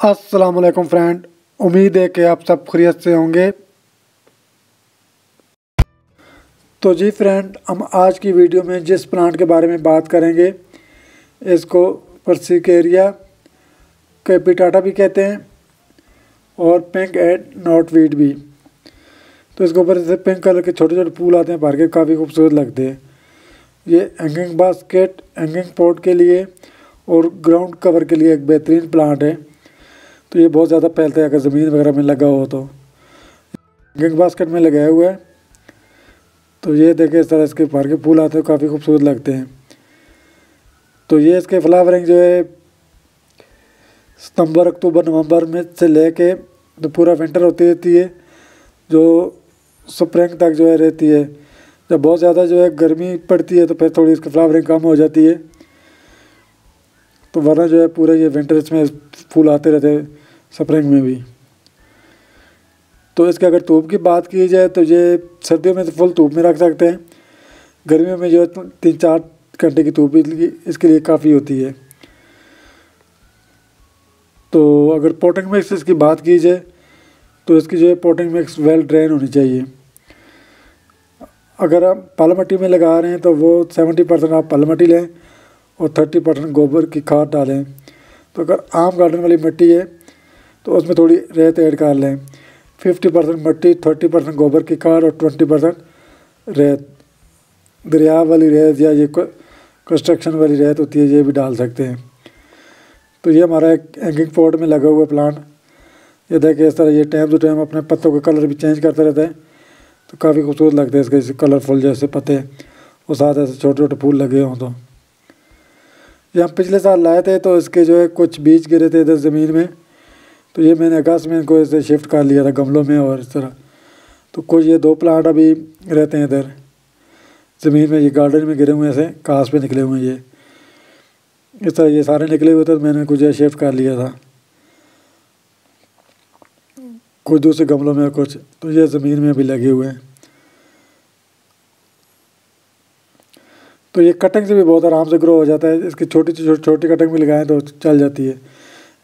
अस्सलाम वालेकुम फ्रेंड, उम्मीद है कि आप सब खैरियत से होंगे। तो जी फ्रेंड, हम आज की वीडियो में जिस प्लांट के बारे में बात करेंगे इसको पर्सिकेरिया कैपिटाटा भी कहते हैं और पिंक एंड नॉटवीड भी। तो इसके ऊपर जैसे पिंक कलर के छोटे छोटे फूल आते हैं भर के, काफ़ी खूबसूरत लगते हैं। ये हैंगिंग बास्केट, हैंगिंग पॉट के लिए और ग्राउंड कवर के लिए एक बेहतरीन प्लांट है। तो ये बहुत ज़्यादा फैलता है अगर ज़मीन वगैरह में लगा हो तो। हैंगिंग बास्केट में लगाया हुआ है। तो ये देखें, इस तरह इसके भर के फूल आते हैं, काफ़ी खूबसूरत लगते हैं। तो ये इसके फ्लावरिंग जो है सितंबर, अक्टूबर, नवंबर में से लेके तो पूरा विंटर होती रहती है, जो स्प्रिंग तक जो है रहती है। जब बहुत ज़्यादा जो है गर्मी पड़ती है तो फिर थोड़ी इसकी फ्लावरिंग कम हो जाती है। तो वरना जो है पूरा ये विंटर इसमें फूल आते रहते हैं, स्प्रिंग में भी। तो इसके अगर धूप की बात की जाए तो ये सर्दियों में तो फुल धूप में रख सकते हैं। गर्मियों में जो है 3-4 घंटे की धूप इसके लिए काफ़ी होती है। तो अगर पोटिंग मिक्स इसकी बात की जाए तो इसकी जो है पोटिंग मिक्स वेल ड्रेन होनी चाहिए। अगर आप पल मिट्टी में लगा रहे हैं तो वो 70% आप पल मिट्टी लें और 30% गोबर की खाद डालें। तो अगर आम गार्डन वाली मिट्टी है तो उसमें थोड़ी रेत ऐड कर लें। 50% मिट्टी, 30% गोबर की खाद और 20% रेत, दरिया वाली रेत या ये कंस्ट्रक्शन वाली रेत होती है, ये भी डाल सकते हैं। तो ये हमारा एक हैंगिंग पॉट में लगा हुआ प्लांट। ये देखिए, इस तरह ये टाइम टू टाइम अपने पत्तों का कलर भी चेंज करते रहता है। तो काफ़ी खूबसूरत लगते हैं इसके कलरफुल जैसे पत्ते और साथ ऐसे छोटे छोटे फूल लगे हों। तो ये हम पिछले साल लाए थे, तो इसके जो है कुछ बीज गिरे थे इधर ज़मीन में। तो ये मैंने अगस्त में इनको ऐसे शिफ्ट कर लिया था गमलों में और इस तरह। तो कुछ ये 2 प्लांट अभी रहते हैं इधर ज़मीन में, ये गार्डन में गिरे हुए हैं, ऐसे घास पे निकले हुए हैं। ये इस तरह ये सारे निकले हुए थे, तो मैंने कुछ शिफ्ट कर लिया था कुछ दूसरे गमलों में, कुछ तो ये ज़मीन में भी लगे हुए हैं। तो ये कटिंग से भी बहुत आराम से ग्रो हो जाता है। इसकी छोटी छोटी कटिंग भी लगाएं तो चल जाती है।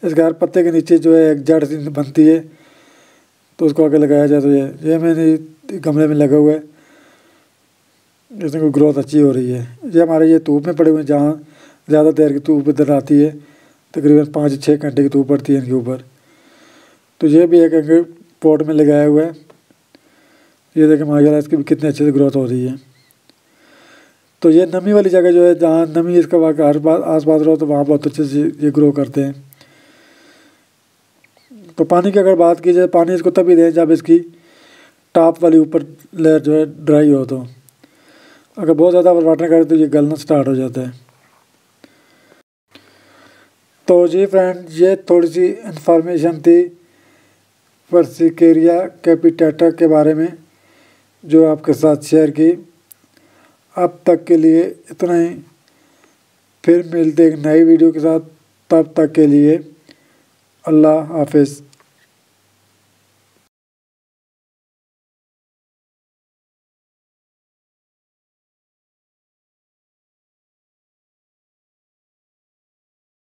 इसके हर पत्ते के नीचे जो है एक जड़ सी बनती है, तो उसको आगे लगाया जाए। तो ये मैंने गमले में लगा हुआ है, इसमें ग्रोथ अच्छी हो रही है। ये हमारे ये धूप में पड़े हुए हैं, जहाँ ज़्यादा देर की धूप इधर आती है, तकरीबन 5-6 घंटे की धूप पड़ती है इनके ऊपर। तो ये भी एक पॉट में लगाया हुआ है। ये देखें माशाल्लाह, इसकी भी कितने अच्छे से ग्रोथ हो रही है। तो ये नमी वाली जगह जो है, जहाँ नमी इसका आस पास रहो, तो वहाँ बहुत अच्छे से ये ग्रो करते हैं। तो पानी की अगर बात की जाए, पानी इसको तभी दें जब इसकी टॉप वाली ऊपर लेयर जो है ड्राई हो। तो अगर बहुत ज़्यादा वाटर करें तो ये गलना स्टार्ट हो जाता है। तो जी फ्रेंड, ये थोड़ी सी इन्फॉर्मेशन थी पर्सिकेरिया कैपिटाटा के बारे में जो आपके साथ शेयर की। अब तक के लिए इतना ही, फिर मिलते एक नई वीडियो के साथ। तब तक के लिए अल्लाह हाफिज़।